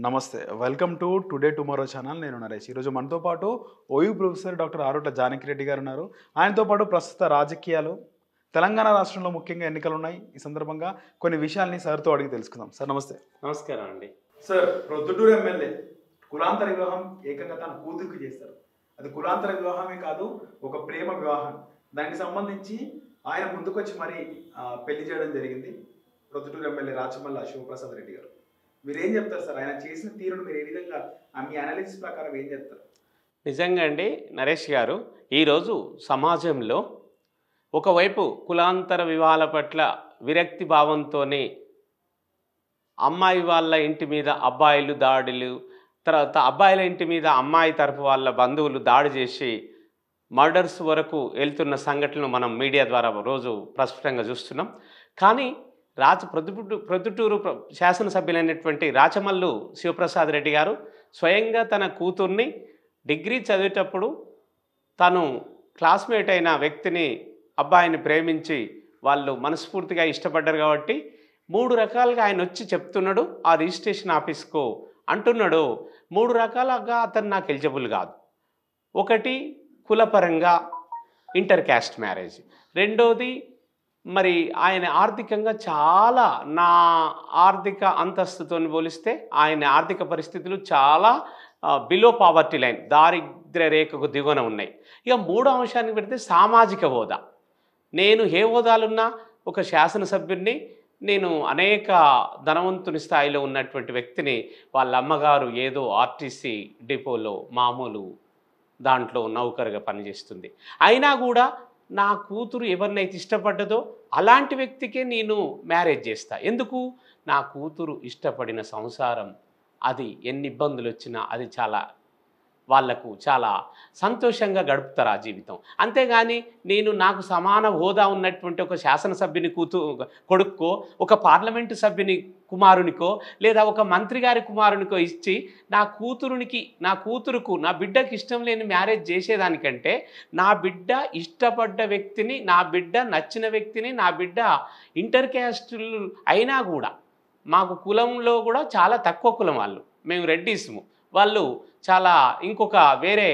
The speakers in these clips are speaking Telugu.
నమస్తే. Welcome to today tomorrow channel. నేను నరేష్. ఈరోజు మనతో పాటు OU professor doctor Arutla Janaki Reddy గారు ఉన్నారు. ఆయనతో పాటు ప్రస్తుత రాజకీయాలు, తెలంగాణ రాష్ట్రంలో ముఖ్యంగా ఎన్నికలున్నాయి. ఈ సందర్భంగా కొన్ని విషయాల్ని సార్‌తో అడిగి తెలుసుకుందాం. సార్ నమస్తే. నమస్కారం అండి. సార్, ప్రొద్దుటూరు ఎమ్మెల్యే కులాంతర వివాహం ఏకంగా తన కూతురికి చేశారు. అది కులాంతర వివాహమే కాదు, ఒక ప్రేమ వివాహం. దానికి సంబంధించి ఆయన ముందుకొచ్చి మరి పెళ్లి చేయడం జరిగింది. ప్రొద్దుటూరు ఎమ్మెల్యే రాచమల్ల శివప్రసాద్ రెడ్డి గారు. మీరేం చెప్తారు సార్? ఆయన చేసిన తీరును మీరు ఏ విధంగా మీ అనాలిసిస్ ప్రకారం ఏం చెప్తారు? నిజంగా అండి నరేష్ గారు, ఈరోజు సమాజంలో ఒకవైపు కులాంతర వివాహాల పట్ల విరక్తి భావంతోనే అమ్మాయి వాళ్ళ ఇంటి మీద అబ్బాయిలు దాడులు, తర్వాత అబ్బాయిల ఇంటి మీద అమ్మాయి తరఫు వాళ్ళ బంధువులు దాడి చేసి మర్డర్స్ వరకు వెళ్తున్న సంఘటనలు మనం మీడియా ద్వారా రోజు ప్రస్ఫుటంగా చూస్తున్నాం. కానీ ప్రొద్దుటూరు శాసనసభ్యులైనటువంటి రాచమల్లు శివప్రసాద్ రెడ్డి గారు స్వయంగా తన కూతుర్ని డిగ్రీ చదివేటప్పుడు తను క్లాస్మేట్ అయిన వ్యక్తిని అబ్బాయిని ప్రేమించి వాళ్ళు మనస్ఫూర్తిగా ఇష్టపడ్డారు కాబట్టి 3 రకాలుగా ఆయన వచ్చి చెప్తున్నాడు, ఆ రిజిస్ట్రేషన్ ఆఫీస్కు అంటున్నాడు. 3 రకాలుగా అతను నాకు ఎలిజిబుల్ కాదు. ఒకటి కులపరంగా ఇంటర్ క్యాస్ట్ మ్యారేజ్, రెండోది మరి ఆయన ఆర్థికంగా చాలా నా ఆర్థిక అంతస్తుతో పోలిస్తే ఆయన ఆర్థిక పరిస్థితులు చాలా బిలో పావర్టీ లైన్, దారిద్ర్య రేఖకు దిగువన ఉన్నాయి. ఇక మూడో అంశానికి పెడితే సామాజిక హోదా. నేను ఏ హోదాలున్నా ఒక శాసనసభ్యుడిని, నేను అనేక ధనవంతుని స్థాయిలో ఉన్నటువంటి వ్యక్తిని, వాళ్ళ అమ్మగారు ఏదో ఆర్టీసీ డిపోలో మామూలు దాంట్లో నౌకరుగా పనిచేస్తుంది. అయినా కూడా నా కూతురు ఎవరినైతే ఇష్టపడ్డదో అలాంటి వ్యక్తికే నేను మ్యారేజ్ చేస్తా. ఎందుకు? నా కూతురు ఇష్టపడిన సంసారం అది ఎన్ని ఇబ్బందులు వచ్చినా అది చాలా వాళ్లకు చాలా సంతోషంగా గడుపుతారు ఆ జీవితం. అంతేగాని నేను నాకు సమాన హోదా ఉన్నటువంటి ఒక శాసనసభ్యుని కొడుక్కో, ఒక పార్లమెంటు సభ్యుని కుమారునికో, లేదా ఒక మంత్రి గారి కుమారునికో ఇచ్చి నా కూతురుకు నా బిడ్డకి ఇష్టం లేని మ్యారేజ్ చేసేదానికంటే నా బిడ్డ ఇష్టపడ్డ వ్యక్తిని, నా బిడ్డ నచ్చిన వ్యక్తిని, నా బిడ్డ ఇంటర్ క్యాస్టులు అయినా కూడా, మాకు కులంలో కూడా చాలా తక్కువ కులం వాళ్ళు, మేము రెడ్డిస్ము, వాళ్ళు చాలా ఇంకొక వేరే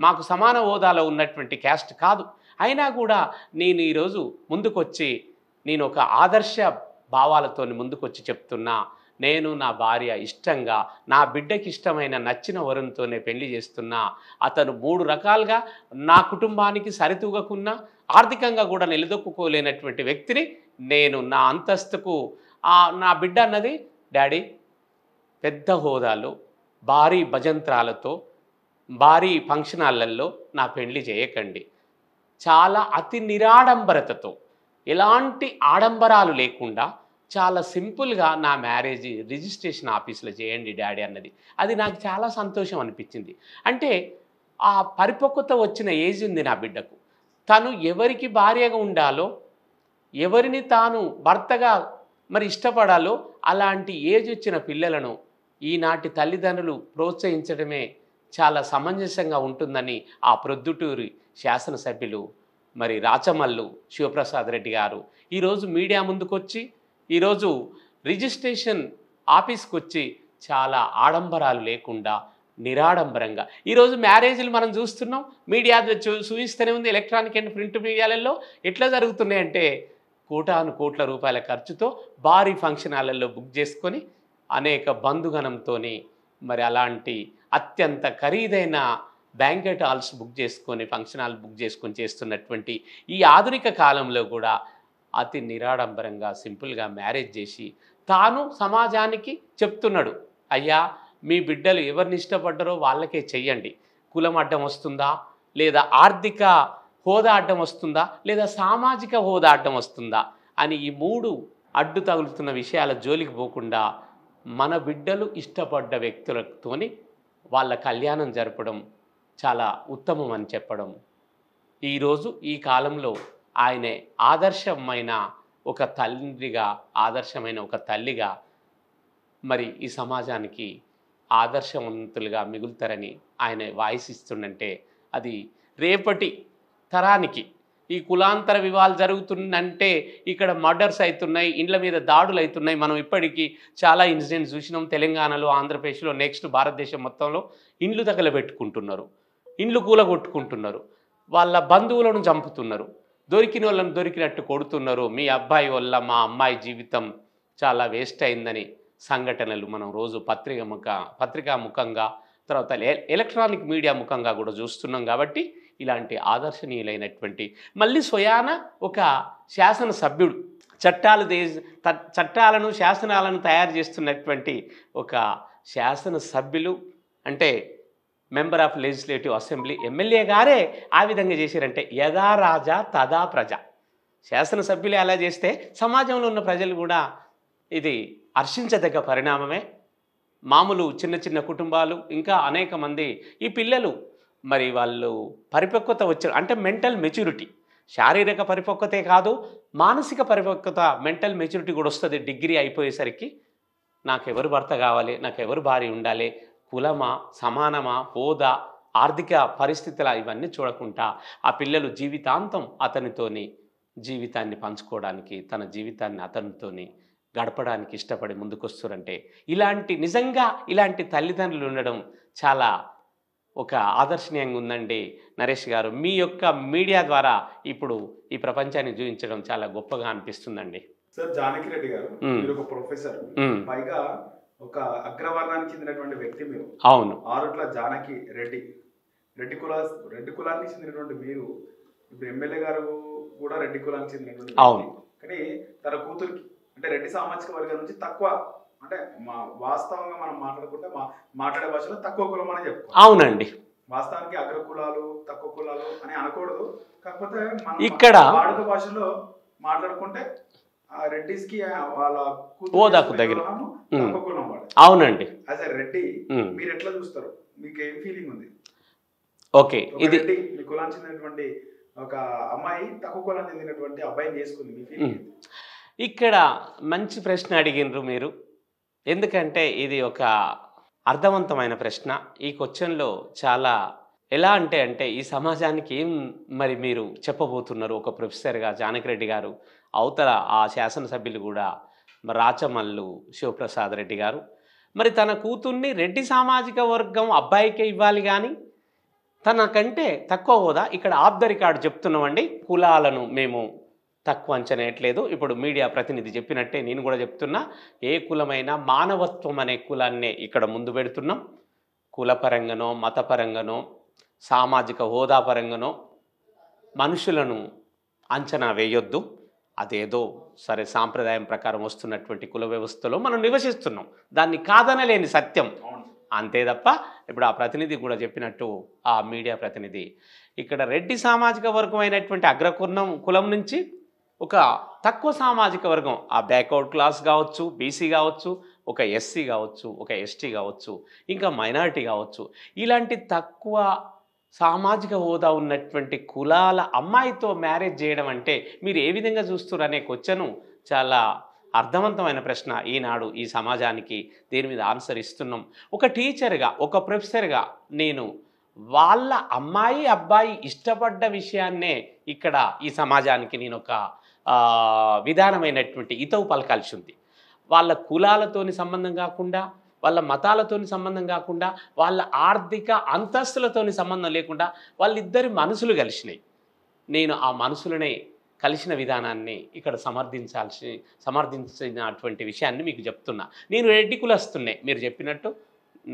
మాకు సమాన హోదాలో ఉన్నటువంటి క్యాస్ట్ కాదు. అయినా కూడా నేను ఈరోజు ముందుకొచ్చి నేను ఒక ఆదర్శ భావాలతో ముందుకొచ్చి చెప్తున్నా, నేను నా భార్య ఇష్టంగా నా బిడ్డకి ఇష్టమైన నచ్చిన వరునితోనే పెళ్లి చేస్తున్నా. అతను 3 రకాలుగా నా కుటుంబానికి సరితూగకున్నా ఆర్థికంగా కూడా నిలదొక్కుకోలేనటువంటి వ్యక్తిని నేను నా అంతస్తుకు నా బిడ్డ అన్నది డాడీ పెద్ద హోదాలో భారీ భజంత్రాలతో భారీ ఫంక్షన్ హాళ్ళల్లో నా పెళ్లి చేయకండి, చాలా అతి నిరాడంబరతతో ఎలాంటి ఆడంబరాలు లేకుండా చాలా సింపుల్గా నా మ్యారేజ్ రిజిస్ట్రేషన్ ఆఫీస్లో చేయండి డాడీ అన్నది. అది నాకు చాలా సంతోషం అనిపించింది. అంటే ఆ పరిపక్వత వచ్చిన ఏజ్ ఉంది నా బిడ్డకు. తను ఎవరికి భార్యగా ఉండాలో, ఎవరిని తాను భర్తగా మరి ఇష్టపడాలో అలాంటి ఏజ్ వచ్చిన పిల్లలను ఈనాటి తల్లిదండ్రులు ప్రోత్సహించడమే చాలా సమంజసంగా ఉంటుందని ఆ ప్రొద్దుటూరి శాసనసభ్యులు మరి రాచమల్లు శివప్రసాద్ రెడ్డి గారు ఈరోజు మీడియా ముందుకొచ్చి, ఈరోజు రిజిస్ట్రేషన్ ఆఫీస్కి వచ్చి చాలా ఆడంబరాలు లేకుండా నిరాడంబరంగా ఈరోజు మ్యారేజ్లు మనం చూస్తున్నాం. మీడియా చూపిస్తూనే ఉంది, ఎలక్ట్రానిక్ అండ్ ప్రింట్ మీడియాలలో ఎట్లా జరుగుతున్నాయంటే కోటాను కోట్ల రూపాయల ఖర్చుతో భారీ ఫంక్షన్ హాళ్ళల్లో బుక్ చేసుకొని అనేక బంధుగణంతో మరి అలాంటి అత్యంత ఖరీదైన బ్యాంకెట్ హాల్స్ బుక్ చేసుకొని, ఫంక్షన్ హాల్ బుక్ చేసుకొని చేస్తున్నటువంటి ఈ ఆధునిక కాలంలో కూడా అతి నిరాడంబరంగా సింపుల్గా మ్యారేజ్ చేసి తాను సమాజానికి చెప్తున్నాడు, అయ్యా మీ బిడ్డలు ఎవరిని ఇష్టపడ్డారో వాళ్ళకే చెయ్యండి. కులం అడ్డం వస్తుందా, లేదా ఆర్థిక హోదా అడ్డం వస్తుందా, లేదా సామాజిక హోదా అడ్డం వస్తుందా అని ఈ 3 అడ్డు తగులుతున్న విషయాల జోలికి పోకుండా మన బిడ్డలు ఇష్టపడ్డ వ్యక్తులతోని వాళ్ళ కళ్యాణం జరపడం చాలా ఉత్తమం అని చెప్పడం, ఈరోజు ఈ కాలంలో ఆయనే ఆదర్శమైన ఒక తండ్రిగా, ఆదర్శమైన ఒక తల్లిగా మరి ఈ సమాజానికి ఆదర్శవంతులుగా మిగులుతారని ఆయన వాయిస్ ఇస్తుందంటే అది రేపటి తరానికి ఈ కులాంతర వివాహాలు జరుగుతుందంటే ఇక్కడ మర్డర్స్ అవుతున్నాయి, ఇండ్ల మీద దాడులు అవుతున్నాయి. మనం ఇప్పటికీ చాలా ఇన్సిడెంట్స్ చూసినాం. తెలంగాణలో, ఆంధ్రప్రదేశ్లో, నెక్స్ట్ భారతదేశం మొత్తంలో ఇండ్లు తగలబెట్టుకుంటున్నారు, ఇండ్లు కూలగొట్టుకుంటున్నారు, వాళ్ళ బంధువులను చంపుతున్నారు, దొరికిన వాళ్ళని దొరికినట్టు కొడుతున్నారు. మీ అబ్బాయి వల్ల మా అమ్మాయి జీవితం చాలా వేస్ట్ అయిందని సంఘటనలు మనం రోజు పత్రికా ముఖంగా, తర్వాత ఎలక్ట్రానిక్ మీడియా ముఖంగా కూడా చూస్తున్నాం. కాబట్టి ఇలాంటి ఆదర్శనీయులైనటువంటి మళ్ళీ స్వయాన ఒక శాసనసభ్యుడు చట్టాలను శాసనాలను తయారు చేస్తున్నటువంటి ఒక శాసనసభ్యులు అంటే member of legislative assembly MLA గారే ఆ విధంగా చేశారంటే యథా రాజా తదా ప్రజ. శాసనసభ్యులే అలా చేస్తే సమాజంలో ఉన్న ప్రజలు కూడా ఇది హర్షించదగ్గ పరిణామమే. మామూలు చిన్న చిన్న కుటుంబాలు ఇంకా అనేక మంది ఈ పిల్లలు మరి వాళ్ళు పరిపక్వత వచ్చారు అంటే మెంటల్ మెచ్యూరిటీ, శారీరక పరిపక్వతే కాదు మానసిక పరిపక్వత, మెంటల్ మెచ్యూరిటీ కూడా వస్తుంది. డిగ్రీ అయిపోయేసరికి నాకెవరు భర్త కావాలి, నాకెవరు భార్య ఉండాలి, కులమా, సమానమా, హోదా, ఆర్థిక పరిస్థితుల ఇవన్నీ చూడకుండా ఆ పిల్లలు జీవితాంతం అతనితోని జీవితాన్ని పంచుకోవడానికి, తన జీవితాన్ని అతనితోని గడపడానికి ఇష్టపడి ముందుకొస్తారంటే నిజంగా ఇలాంటి తల్లిదండ్రులు ఉండడం చాలా ఒక ఆదర్శనీయంగా ఉందండి. నరేష్ గారు, మీ యొక్క మీడియా ద్వారా ఇప్పుడు ఈ ప్రపంచాన్ని చూపించడం చాలా గొప్పగా అనిపిస్తుందండి. సార్, జానకి రెడ్డి గారు మీరు ఒక ప్రొఫెసర్, పైగా ఒక అగ్రవర్ణానికి చెందినటువంటి వ్యక్తి మీరు. అవును. ఆరుట్ల జానకి రెడ్డి, రెడ్డి కులానికి చెందినటువంటి మీరు ఇప్పుడు ఎమ్మెల్యే గారు కూడా రెడ్డి కులానికి చెందినటువంటి. అవును. కానీ తన కూతురికి అంటే రెడ్డి సామాజిక వర్గం నుంచి తక్కువ, అంటే వాస్తవంగా మనం మాట్లాడే భాషలో తక్కువ కులం అని చెప్పుకో. అవునండి. వాస్తవానికి అగ్ర కులాలు తక్కువ కులాలు అని అనకూడదు. కాకపోతే మనం ఇక్కడ వాడుక భాషలో మాట్లాడుకుంటే రెడ్డిస్ కి వాళ్ళ హోదాకు దగ్గర తక్కువ కులం వాడు. అవునండి. యాజ్ ఎ రెడ్డి మీరు ఎట్లా చూస్తారు? మీకు ఏం ఫీలింగ్ ఉంది? ఓకే, ఇది మీ కులానికి చెందినటువంటి ఒక అమ్మాయి తక్కువ కులానికి చెందినటువంటి అబ్బాయిని చేసుకుంది, మీ ఫీలింగ్? ఇక్కడ మంచి ప్రశ్న అడిగినరు మీరు. ఎందుకంటే ఇది ఒక అర్థవంతమైన ప్రశ్న. ఈ క్వశ్చన్లో చాలా ఎలా అంటే ఈ సమాజానికి ఏం మరి మీరు చెప్పబోతున్నారు ఒక ప్రొఫెసర్గా జానకి రెడ్డి గారు, అవతల ఆ శాసనసభ్యులు కూడా రాచమల్లు శివప్రసాద్ రెడ్డి గారు. మరి తన కూతుర్ని రెడ్డి సామాజిక వర్గం అబ్బాయికే ఇవ్వాలి కానీ తనకంటే తక్కువ హోదా. ఇక్కడ ఆఫ్ ద రికార్డ్ చెప్తున్నామండి, కులాలను మేము తక్కువ అంచనా వేయట్లేదు. ఇప్పుడు మీడియా ప్రతినిధి చెప్పినట్టే నేను కూడా చెప్తున్నా, ఏ కులమైనా మానవత్వం అనే కులాన్నే ఇక్కడ ముందు పెడుతున్నాం. కులపరంగానో, మతపరంగానో, సామాజిక హోదా పరంగానో మనుషులను అంచనా వేయొద్దు. అదేదో సరే సాంప్రదాయం ప్రకారం వస్తున్నటువంటి కుల వ్యవస్థలో మనం నివసిస్తున్నాం, దాన్ని కాదనలేని సత్యం అంతే తప్ప. ఇప్పుడు ఆ ప్రతినిధి కూడా చెప్పినట్టు, ఆ మీడియా ప్రతినిధి, ఇక్కడ రెడ్డి సామాజిక వర్గం అయినటువంటి కులం నుంచి ఒక తక్కువ సామాజిక వర్గం, ఆ బ్యాక్వర్డ్ క్లాస్ కావచ్చు, బీసీ కావచ్చు, ఒక ఎస్సీ కావచ్చు, ఒక ఎస్టీ కావచ్చు, ఇంకా మైనారిటీ కావచ్చు, ఇలాంటి తక్కువ సామాజిక హోదా ఉన్నటువంటి కులాల అమ్మాయితో మ్యారేజ్ చేయడం అంటే మీరు ఏ విధంగా చూస్తున్నారు అనే క్వశ్చను చాలా అర్థవంతమైన ప్రశ్న. ఈనాడు ఈ సమాజానికి దీని మీద ఆన్సర్ ఇస్తున్నాం. ఒక టీచర్గా, ఒక ప్రొఫెసర్గా నేను వాళ్ళ అమ్మాయి అబ్బాయి ఇష్టపడ్డ విషయాన్నే ఇక్కడ ఈ సమాజానికి నేను ఒక విధానమైనటువంటి హితవు పలకాల్సి ఉంది. వాళ్ళ కులాలతోని సంబంధం కాకుండా, వాళ్ళ మతాలతోని సంబంధం కాకుండా, వాళ్ళ ఆర్థిక అంతస్తులతోని సంబంధం లేకుండా వాళ్ళిద్దరి మనసులు కలిసినాయి. నేను ఆ మనసులనే కలిసిన విధానాన్ని ఇక్కడ సమర్థించినటువంటి విషయాన్ని మీకు చెప్తున్నా. నేను రెడ్డి కులస్తున్నే, మీరు చెప్పినట్టు.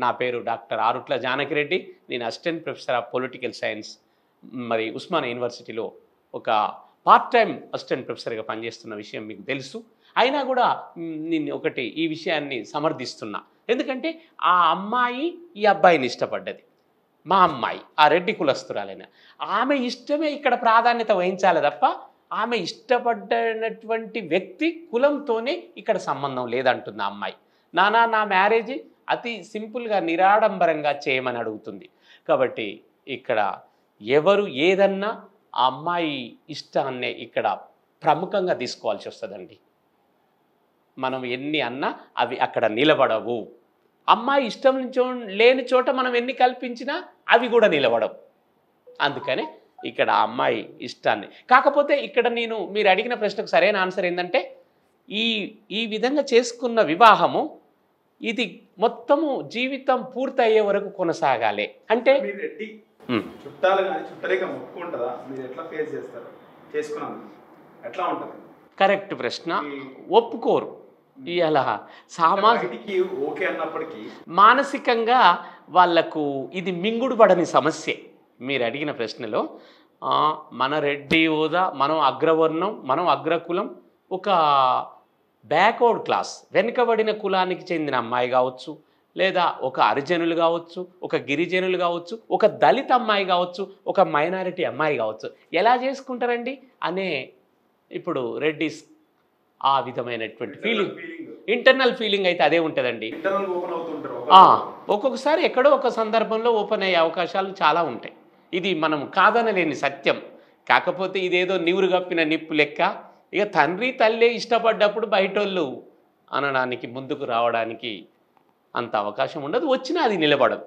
నా పేరు డాక్టర్ ఆరుట్ల జానకి రెడ్డి. నేను assistant professor of political science, మరి ఉస్మానియా యూనివర్సిటీలో ఒక పార్ట్ టైం అసిస్టెంట్ ప్రొఫెసర్గా పనిచేస్తున్న విషయం మీకు తెలుసు. అయినా కూడా నేను ఒకటి ఈ విషయాన్ని సమర్థిస్తున్నా. ఎందుకంటే ఆ అమ్మాయి ఈ అబ్బాయిని ఇష్టపడ్డది. మా అమ్మాయి ఆ రెడ్డి కులస్తురాలైన ఆమె ఇష్టమే ఇక్కడ ప్రాధాన్యత వహించాలి తప్ప ఆమె ఇష్టపడ్డటువంటి వ్యక్తి కులంతోనే ఇక్కడ సంబంధం లేదంటుంది ఆ అమ్మాయి. నా మ్యారేజ్ అతి సింపుల్గా నిరాడంబరంగా చేయమని అడుగుతుంది. కాబట్టి ఇక్కడ ఎవరు ఏదన్నా ఆ అమ్మాయి ఇష్టాన్నే ఇక్కడ ప్రముఖంగా తీసుకోవాల్సి వస్తుందండి. మనం ఎన్ని అన్నా అవి అక్కడ నిలబడవు. అమ్మాయి ఇష్టం లేని చోట మనం ఎన్ని కల్పించినా అవి కూడా నిలబడవు. అందుకనే ఇక్కడ ఆ అమ్మాయి ఇష్టాన్ని. కాకపోతే ఇక్కడ నేను మీరు అడిగిన ప్రశ్నకు సరైన ఆన్సర్ ఏంటంటే ఈ ఈ విధంగా చేసుకున్న వివాహము ఇది మొత్తము జీవితం పూర్తయ్యే వరకు కొనసాగాలి. అంటే మీరు రెడ్డి చుట్టాలు కానీ చుట్టరిక మొక్కుంటుందా? మీరు ఎట్లా ఫేస్ చేస్తారు? చేసుకున్నాను ఎట్లా ఉంటుంది? కరెక్ట్ ప్రశ్న. ఒప్పుకోరు. ఇలా సామాజిక ఓకే అన్నప్పటికీ మానసికంగా వాళ్లకు ఇది మింగుడు పడని సమస్య. మీరు అడిగిన ప్రశ్నలో మన రెడ్డి హోదా, మనం అగ్రవర్ణం, మనం అగ్రకులం, ఒక బ్యాక్వర్డ్ క్లాస్ వెనుకబడిన కులానికి చెందిన అమ్మాయి కావచ్చు, లేదా ఒక హరిజనులు కావచ్చు, ఒక గిరిజనులు కావచ్చు, ఒక దళిత అమ్మాయి కావచ్చు, ఒక మైనారిటీ అమ్మాయి కావచ్చు, ఎలా చేసుకుంటారండి అనే ఇప్పుడు రెడ్డిస్ ఆ విధమైనటువంటి ఫీలింగ్, ఇంటర్నల్ ఫీలింగ్ అయితే అదే ఉంటుందండి. ఒక్కొక్కసారి ఎక్కడో ఒక సందర్భంలో ఓపెన్ అయ్యే అవకాశాలు చాలా ఉంటాయి. ఇది మనం కాదనలేని సత్యం. కాకపోతే ఇదేదో నీరు కప్పిన నిప్పు లెక్క. ఇక తండ్రి తల్లి ఇష్టపడ్డప్పుడు బయటోళ్ళు అనడానికి ముందుకు రావడానికి అంత అవకాశం ఉండదు. వచ్చినా అది నిలబడదు.